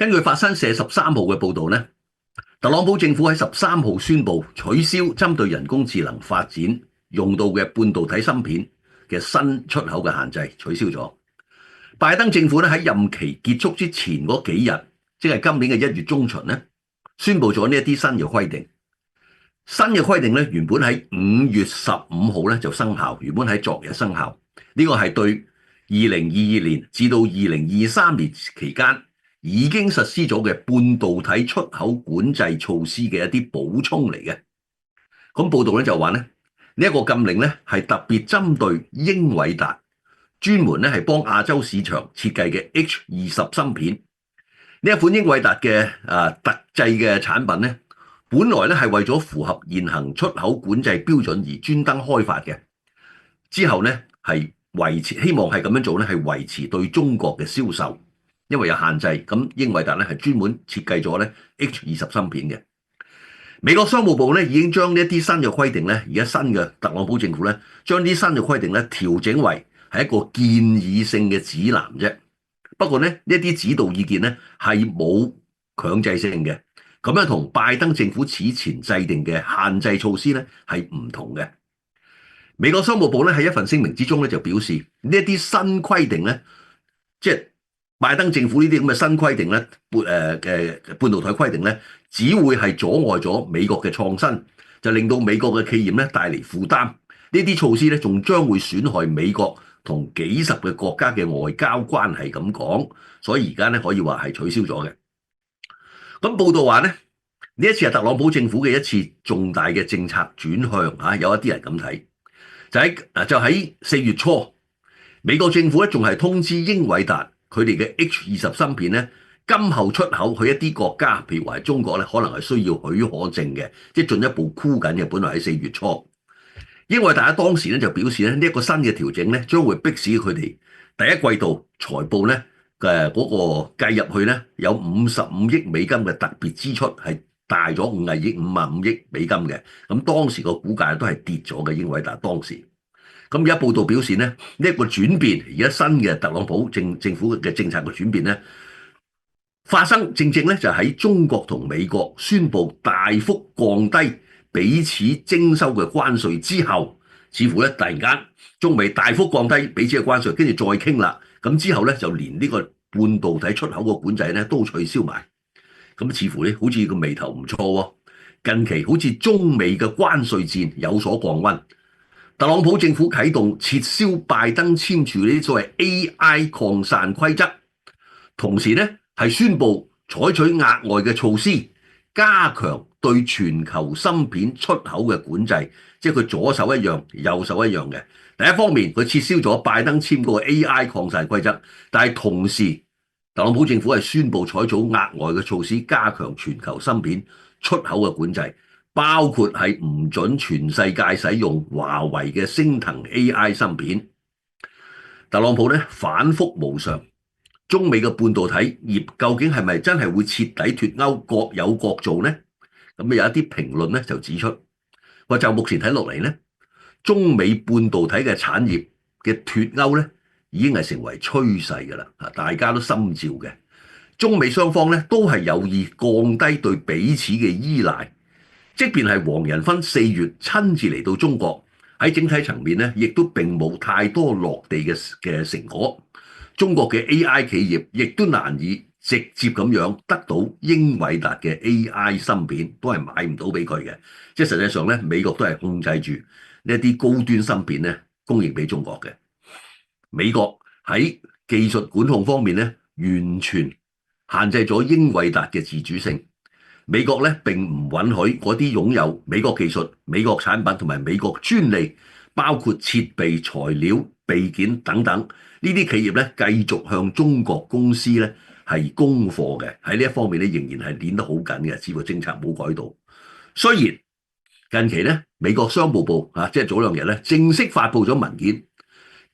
根據法新社13號嘅報導咧，特朗普政府喺13號宣布取消針對人工智能發展用到嘅半導體芯片嘅新出口嘅限制，取消咗。拜登政府咧喺任期結束之前嗰幾日，即係今年嘅1月中旬咧，宣布咗呢一啲新嘅規定。新嘅規定咧原本喺5月15號咧就生效，原本喺昨日生效。呢個係對2022年至到2023年期間已經實施咗嘅半導體出口管制措施嘅一啲補充嚟嘅。咁報道咧就話咧，呢一個禁令咧係特別針對英偉達，專門咧係幫亞洲市場設計嘅 H20芯片。呢一款英偉達嘅特製嘅產品咧，本來咧係為咗符合現行出口管制標準而專登開發嘅。之後咧係維持，希望係咁樣做咧係維持對中國嘅銷售，因為有限制。咁英偉達咧係專門設計咗咧 H20芯片嘅。美國商務部咧已經將呢一啲新嘅規定咧，而家新嘅特朗普政府咧將啲新嘅規定咧調整為係一個建議性嘅指南啫。不過咧呢一啲指導意見咧係冇強制性嘅，咁樣同拜登政府此前制定嘅限制措施咧係唔同嘅。美國商務部咧喺一份聲明之中咧就表示，呢一啲新規定咧，即係拜登政府呢啲咁嘅新規定咧，半導體規定咧，只會係阻礙咗美國嘅創新，就令到美國嘅企業咧帶嚟負擔。呢啲措施咧仲將會損害美國同幾十個國家嘅外交關係咁講，所以而家咧可以話係取消咗嘅。咁報道話咧，呢一次係特朗普政府嘅一次重大嘅政策轉向嚇，有一啲人咁睇。就喺4月初，美國政府咧仲係通知英偉達佢哋嘅 H20芯片咧，今後出口去一啲國家，譬如話係中國咧，可能係需要許可證嘅，即係進一步箍緊嘅。本來喺4月初，英偉達喺當時咧就表示咧，呢一個新嘅調整咧，將會迫使佢哋第一季度財報咧嘅嗰個計入去咧有55億美金嘅特別支出，係大咗55億美金嘅。咁當時個股價都係跌咗嘅，英偉達當時。咁而家報道表示咧，呢一個轉變，而家新嘅特朗普政府嘅政策嘅轉變咧，發生正咧就喺中國同美國宣布大幅降低彼此徵收嘅關稅之後，似乎咧突然間中美大幅降低彼此嘅關稅，跟住再傾啦。咁之後咧就連呢個半導體出口個管制咧都取消埋。咁似乎咧好似個眉頭唔錯喎。近期好似中美嘅關稅戰有所降溫。特朗普政府啟動撤銷拜登簽署呢啲所謂 AI 擴散規則，同時咧係宣布採取額外嘅措施，加強對全球芯片出口嘅管制，即係佢左手一樣，右手一樣嘅。第一方面，佢撤銷咗拜登簽嗰個 AI 擴散規則，但係同時，特朗普政府係宣布採取額外嘅措施，加強全球芯片出口嘅管制。包括係唔准全世界使用華為嘅升騰 AI 芯片。特朗普咧反覆無常，中美嘅半導體業究竟係咪真係會徹底脫鈎，各有各做呢？咁有一啲評論咧就指出，話就目前睇落嚟咧，中美半導體嘅產業嘅脫鈎咧已經係成為趨勢㗎啦，大家都心照嘅。中美雙方咧都係有意降低對彼此嘅依賴。即便係黃仁勳4月親自嚟到中國，喺整體層面咧，亦都並冇太多落地嘅成果。中國嘅 AI 企業亦都難以直接咁樣得到英偉達嘅 AI 芯片，都係買唔到俾佢嘅。即係實際上咧，美國都係控制住呢一啲高端芯片咧供應俾中國嘅。美國喺技術管控方面咧，完全限制咗英偉達嘅自主性。美國咧並唔允許嗰啲擁有美國技術、美國產品同埋美國專利，包括設備、材料、備件等等呢啲企業咧，繼續向中國公司咧係供貨嘅。喺呢一方面咧，仍然係捏得好緊嘅，似乎政策冇改到。雖然近期咧，美國商務部即係早兩日咧，正式發布咗文件，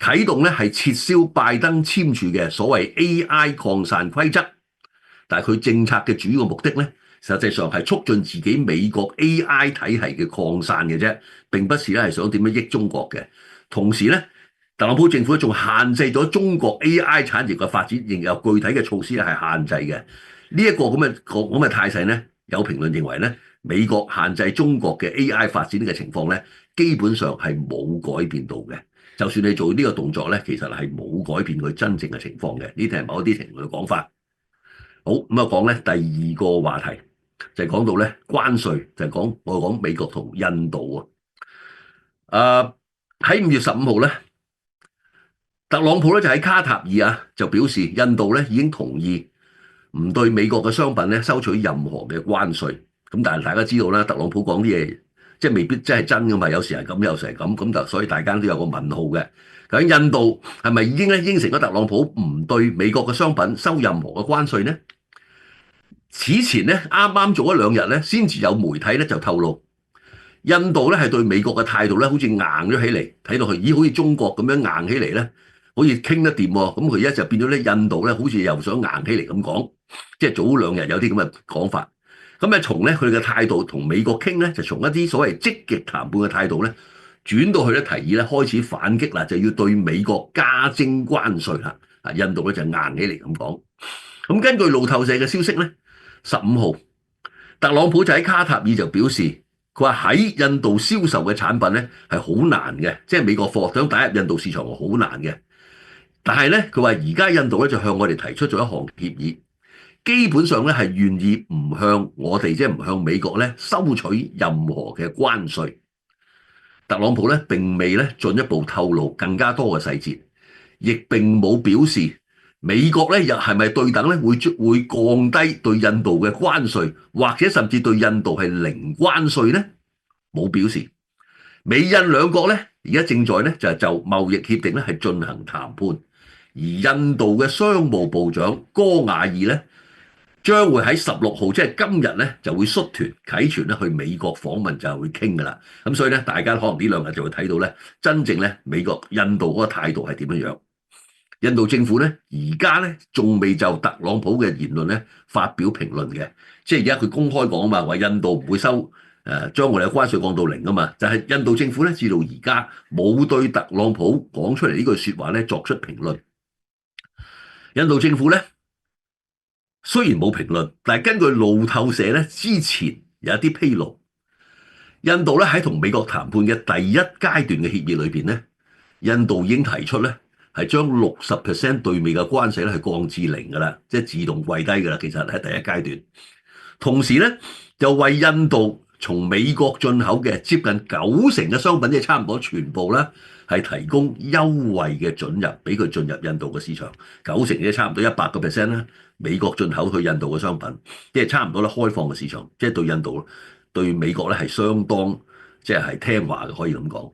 啟動咧係撤銷拜登簽署嘅所謂 AI 擴散規則，但係佢政策嘅主要目的咧，實際上係促進自己美國 AI 體系嘅擴散嘅啫，並不是咧係想點樣益中國嘅。同時咧，特朗普政府仲限制咗中國 AI 產業嘅發展，仍有具體嘅措施係限制嘅。呢一個咁嘅態勢咧，有評論認為咧，美國限制中國嘅 AI 發展嘅情況咧，基本上係冇改變到嘅。就算你做呢個動作咧，其實係冇改變佢真正嘅情況嘅。呢啲係某一啲評論嘅講法。好，咁啊，講咧第二個話題就係講到咧關稅，就係我講美國同印度啊。喺5月15號咧，特朗普咧就喺卡塔爾就表示，印度咧已經同意唔對美國嘅商品咧收取任何嘅關稅。咁但係大家知道啦，特朗普講啲嘢即係未必真係真噶嘛，有時係咁，有時係咁，咁就所以大家都有個問號嘅。究竟印度係咪已經應承咗特朗普唔對美國嘅商品收任何嘅關稅呢？此前咧啱啱做咗2日咧，先至有媒體咧就透露，印度咧係對美國嘅態度咧好似硬咗起嚟，睇到佢咦好似中國咁樣硬起嚟咧，好似傾得掂喎。咁佢而家就變咗咧，印度咧好似又想硬起嚟咁講，即係早2日有啲咁嘅講法。咁啊從咧佢嘅態度同美國傾咧，就從一啲所謂積極談判嘅態度咧，轉到去咧提議咧開始反擊啦，就要對美國加徵關稅啦。印度咧就硬起嚟咁講。咁根據路透社嘅消息咧，15號特朗普就喺卡塔爾就表示，佢話喺印度銷售嘅產品咧係好難嘅，即係美國貨想打入印度市場係好難嘅。但係咧佢話而家印度咧就向我哋提出咗一項協議，基本上咧係願意唔向我哋即係唔向美國咧收取任何嘅關稅。特朗普咧並未咧進一步透露更加多嘅細節，亦並冇表示美國咧又係咪對等咧會降低對印度嘅關稅，或者甚至對印度係零關稅呢？冇表示。美印兩國咧而家正在咧就貿易協定咧係進行談判，而印度嘅商務部長戈瓦爾咧將會喺16號即係今日咧就會率團啟程咧去美國訪問，就係會傾噶啦。咁所以咧大家可能呢2日就會睇到咧真正咧美國印度嗰個態度係點樣樣。印度政府咧而家咧仲未就特朗普嘅言論咧發表評論嘅，即係而家佢公開講啊嘛，話印度唔會收將我哋嘅關稅降到0啊嘛，就係印度政府咧至到而家冇對特朗普講出嚟呢句説話咧作出評論。印度政府咧雖然冇評論，但係根據路透社咧之前有一啲披露，印度咧喺同美國談判嘅第一階段嘅協議裏邊咧，印度已經提出咧係將60% 對美嘅關稅咧係降至0噶啦，即係自動跪低噶啦。其實喺第一階段，同時咧就為印度從美國進口嘅接近90%嘅商品，即係差唔多全部啦，係提供優惠嘅准入，俾佢進入印度嘅市場。90%即係差唔多100%啦，美國進口去印度嘅商品，即係差唔多咧開放嘅市場，即係對印度對美國咧係相當即係聽話嘅，可以咁講。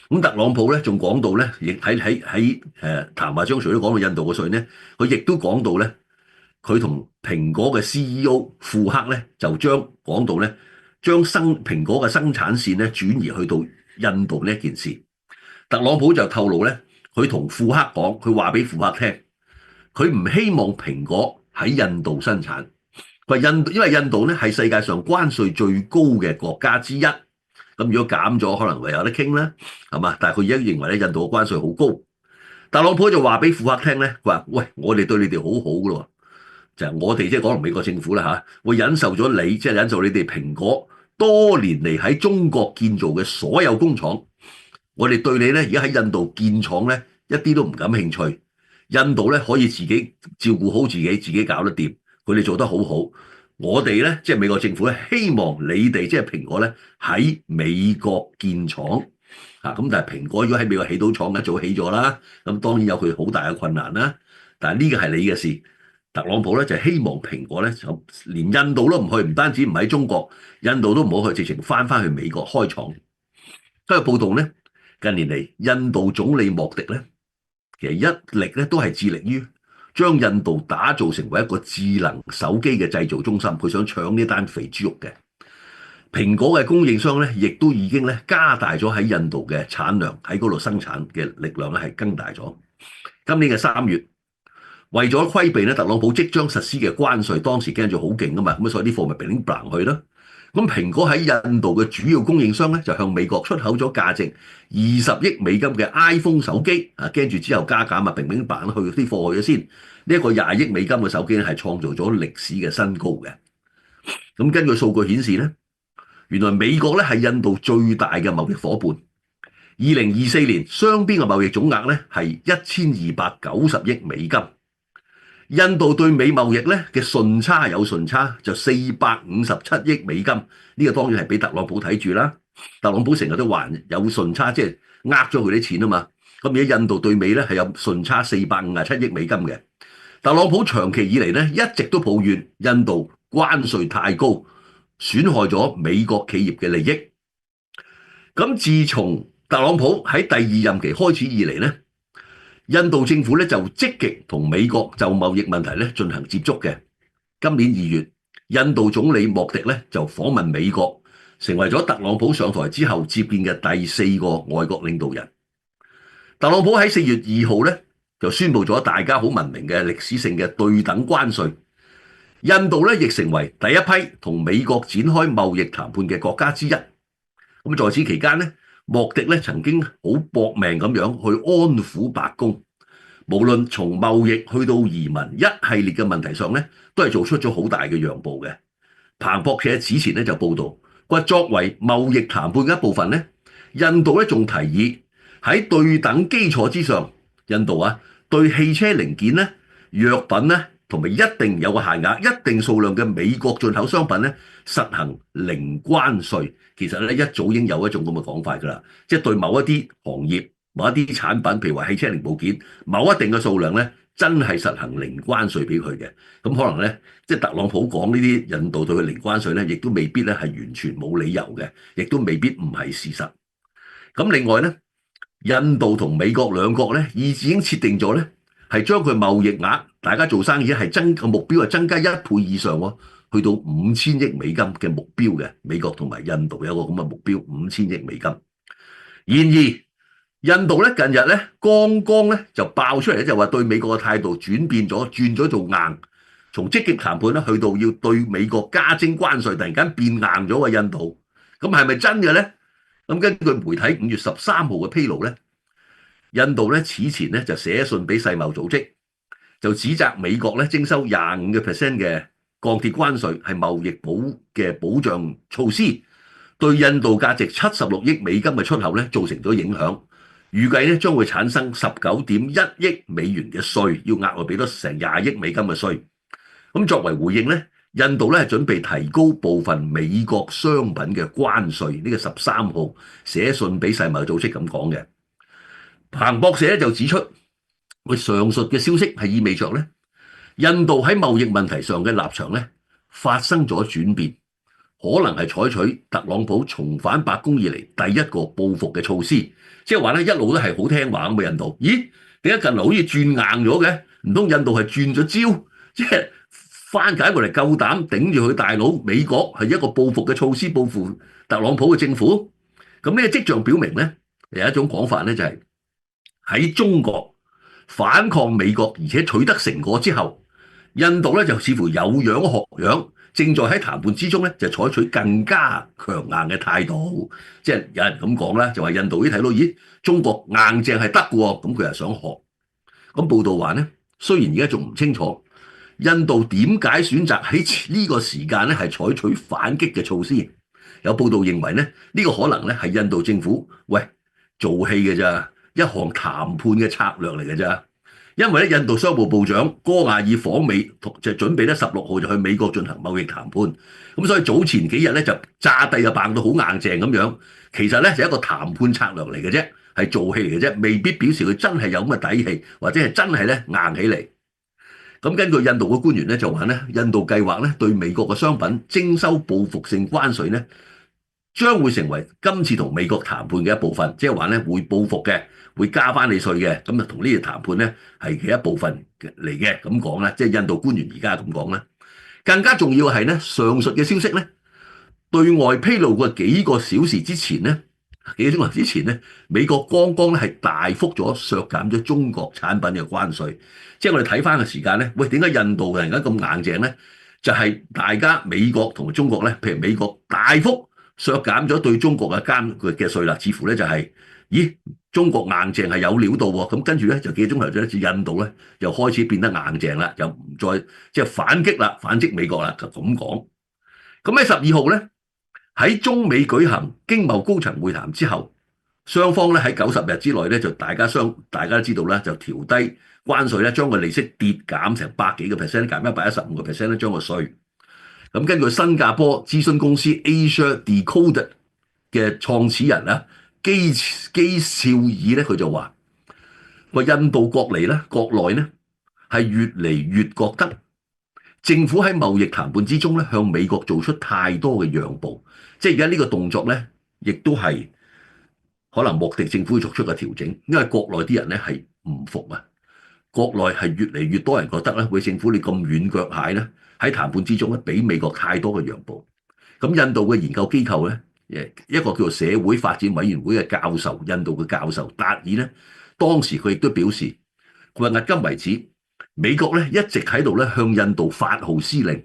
咁特朗普咧仲講到咧，亦喺談話中除咗講到印度嘅稅咧，佢亦都講到咧，佢同蘋果嘅 CEO 庫克咧就講到咧，將蘋果嘅生產線咧轉移去到印度呢一件事。特朗普就透露咧，佢同庫克講，佢話俾庫克聽，佢唔希望蘋果喺印度生產。佢話因為印度咧係世界上關稅最高嘅國家之一。咁如果減咗，可能會有得傾啦，係嘛？但係佢而家認為咧，印度嘅關稅好高。特朗普就話俾庫克聽咧，佢話：喂，我哋對你哋好好噶咯，就係我哋即係講美國政府啦嚇，會忍受咗你，即係忍受你哋蘋果多年嚟喺中國建造嘅所有工廠。我哋對你咧而家喺印度建廠咧一啲都唔感興趣。印度咧可以自己照顧好自己，自己搞得掂，佢哋做得好好。我哋咧，即係美國政府咧，希望你哋即係蘋果咧喺美國建廠咁，但係蘋果如果喺美國起到廠，一早起咗啦。咁當然有佢好大嘅困難啦。但係呢個係你嘅事。特朗普咧就希望蘋果咧就連印度都唔去，唔單止唔喺中國，印度都唔好去，直情翻去美國開廠。跟住報道咧，近年嚟印度總理莫迪咧，其實一力咧都係致力於將印度打造成為一個智能手機嘅製造中心，佢想搶呢單肥豬肉嘅。蘋果嘅供應商咧，亦都已經咧加大咗喺印度嘅產量，喺嗰度生產嘅力量咧係更大咗。今年嘅3月，為咗規避咧特朗普即將實施嘅關稅，當時驚住好勁噶嘛，咁所以啲貨咪乒乒乓去咯。咁蘋果喺印度嘅主要供應商咧，就向美國出口咗價值20億美金嘅 iPhone 手機，驚住之後加減啊，平白去啲貨去咗先。呢一個20億美金嘅手機咧，係創造咗歷史嘅新高嘅。咁根據數據顯示咧，原來美國咧係印度最大嘅貿易夥伴。2024年雙邊嘅貿易總額咧係1290億美金。印度對美貿易咧嘅順差有順差，就457億美金。呢個當然係俾特朗普睇住啦。特朗普成日都話有順差，即係呃咗佢啲錢啊嘛。咁而家印度對美咧係有順差457億美金嘅。特朗普長期以嚟咧一直都抱怨印度關稅太高，損害咗美國企業嘅利益。咁自從特朗普喺第二任期開始以嚟咧，印度政府咧就積極同美國就貿易問題咧進行接觸嘅。今年2月，印度總理莫迪咧就訪問美國，成為咗特朗普上台之後接見嘅第4個外國領導人。特朗普喺4月2號咧就宣布咗大家好文明嘅歷史性嘅對等關稅。印度咧亦成為第一批同美國展開貿易談判嘅國家之一。咁在此期間咧，莫迪咧曾經好搏命咁樣去安撫白宮，無論從貿易去到移民一系列嘅問題上咧，都係做出咗好大嘅讓步嘅。彭博社此前咧就報道，話作為貿易談判嘅一部分咧，印度咧仲提議喺對等基礎之上，印度對汽車零件咧、藥品咧同埋一定有個限額、一定數量嘅美國進口商品咧實行零關稅。其實咧一早已經有一種咁嘅講法㗎啦，即係對某一啲行業、某一啲產品，譬如話汽車零部件，某一定嘅數量咧，真係實行零關稅俾佢嘅。咁可能咧，即係特朗普講呢啲印度對佢零關稅咧，亦都未必咧係完全冇理由嘅，亦都未必唔係事實。咁另外咧，印度同美國兩國咧已經設定咗咧，係將佢貿易額，大家做生意係增個目標係增加1倍以上喎。去到5000億美金嘅目標嘅，美國同埋印度有個咁嘅目標，5000億美金。然而，印度咧近日咧剛剛咧就爆出嚟咧，就話對美國嘅態度轉變咗，轉咗做硬，從積極談判咧去到要對美國加徵關稅，突然間變硬咗喎印度。咁係咪真嘅咧？咁根據媒體5月13號嘅披露咧，印度咧此前咧就寫信俾世貿組織，就指責美國咧徵收25% 嘅鋼鐵關稅係貿易保障措施，對印度價值76億美金嘅出口咧造成咗影響，預計咧將會產生19.1億美元嘅稅，要額外俾多成20億美金嘅稅。咁作為回應咧，印度咧係準備提高部分美國商品嘅關稅。呢個13號寫信俾世貿組織咁講嘅。彭博社就指出，佢上述嘅消息係意味着咧，印度喺貿易問題上嘅立場咧發生咗轉變，可能係採取特朗普重返白宮以嚟第一個報復嘅措施，即係話咧一路都係好聽話咁嘅印度。咦？點解近來好似轉硬咗嘅？唔通印度係轉咗招？即係翻解過嚟夠膽頂住佢大佬美國係一個報復嘅措施，報復特朗普嘅政府？咁呢個跡象表明咧，有一種講法咧就係喺中國反抗美國而且取得成果之後，印度咧就似乎有樣學樣，正在喺談判之中咧就採取更加強硬嘅態度。即係有人咁講啦，就話印度已睇到，咦，中國硬淨係得嘅喎，咁佢又想學。咁報道話咧，雖然而家仲唔清楚印度點解選擇喺呢個時間咧係採取反擊嘅措施，有報道認為咧呢個可能咧係印度政府做戲嘅咋，一項談判嘅策略嚟嘅咋。因為咧，印度商務部長戈亞爾訪美，就準備咧16號就去美國進行貿易談判。咁所以早前幾日咧就炸地就扮到好硬淨咁樣，其實咧就一個談判策略嚟嘅啫，係做戲嚟嘅啫，未必表示佢真係有咁嘅底氣，或者係真係咧硬起嚟。咁根據印度嘅官員咧就話咧，印度計劃咧對美國嘅商品徵收報復性關稅咧，將會成為今次同美國談判嘅一部分，即係話咧會報復嘅，會加翻你稅嘅，咁啊同呢個談判咧係其一部分嚟嘅，咁講啦，即係印度官員而家咁講啦。更加重要係咧，上述嘅消息咧對外披露過幾個小時之前咧，幾個鐘頭之前咧，美國剛剛咧係大幅咗削減咗中國產品嘅關稅。即係我哋睇翻嘅時間咧，點解印度突然間咁硬淨咧？就係大家美國同中國咧，譬如美國大幅削減咗對中國嘅稅啦，似乎咧就係，咦，中國硬淨係有料到喎，咁跟住咧就幾個鐘頭之後，似印度咧又開始變得硬淨啦，又唔再即係反擊啦，反擊美國啦，就咁講。咁喺12號咧，喺中美舉行經貿高層會談之後，雙方咧喺90日之內咧就大家都知道啦，就調低關稅咧，將個利息跌減成100幾個 percent，減115%咧，將個稅。咁根據新加坡諮詢公司 Asia Decoded 嘅創始人啊，基少爾咧，佢就話：個印度國內咧係越嚟越覺得政府喺貿易談判之中咧向美國做出太多嘅讓步，即係而家呢個動作咧，亦都係可能莫迪政府會作出嘅調整，因為國內啲人咧係唔服啊。國內係越嚟越多人覺得咧，喂，政府你咁軟腳蟹咧，喺談判之中咧，俾美國太多嘅讓步。咁印度嘅研究機構咧，一個叫做社會發展委員會嘅教授，印度嘅教授達爾咧，當時佢亦都表示，佢話迄今為止，美國咧一直喺度咧向印度發號施令，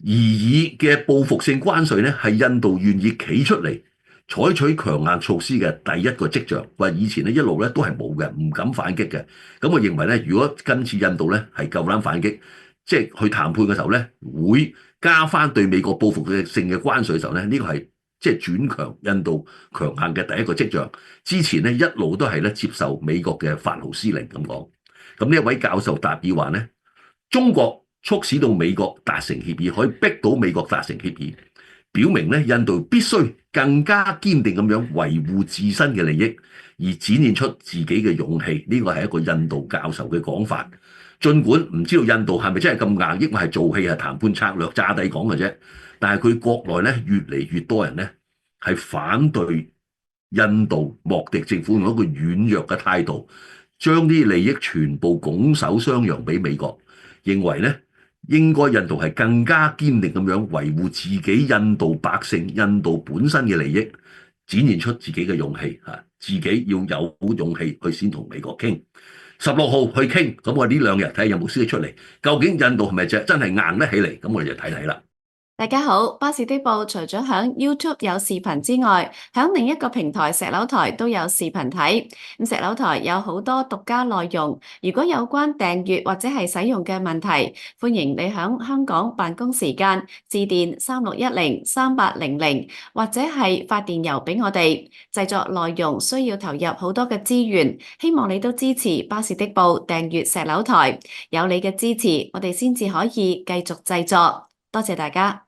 而以嘅報復性關稅咧，係印度願意企出嚟採取強硬措施嘅第一個跡象。話以前咧一路咧都係冇嘅，唔敢反擊嘅。咁我認為咧，如果今次印度咧係夠膽反擊，即係去談判嘅時候咧，會加翻對美國報復性嘅關稅嘅時候咧，呢個係即係轉強印度強硬嘅第一個跡象。之前咧一路都係咧接受美國嘅發號施令咁講。咁呢一位教授達爾話咧，中國促使到美國達成協議，可以逼到美國達成協議，表明咧印度必須更加堅定咁樣維護自身嘅利益，而展現出自己嘅勇氣。呢個係一個印度教授嘅講法。儘管唔知道印度係咪真係咁硬，抑或係做戲，係談判策略詐諦講嘅啫，但係佢國內咧越嚟越多人咧係反對印度莫迪政府用一個軟弱嘅態度，將啲利益全部拱手相讓俾美國，認為咧應該印度係更加堅定咁樣維護自己印度百姓、印度本身嘅利益，展現出自己嘅勇氣嚇，自己要有勇氣去先同美國傾。16號去傾，咁我呢2日睇下有冇消息出嚟，究竟印度係咪真係硬得起嚟？咁我哋就睇睇啦。大家好，巴士的報除咗響 YouTube 有視頻之外，響另一個平台石榴台都有視頻睇。咁石榴台有好多獨家內容，如果有關訂閱或者係使用嘅問題，歡迎你響香港辦公時間致電36103800，或者係發電郵俾我哋。製作內容需要投入好多嘅資源，希望你都支持巴士的報訂閱石榴台，有你嘅支持，我哋先至可以繼續製作。多謝大家。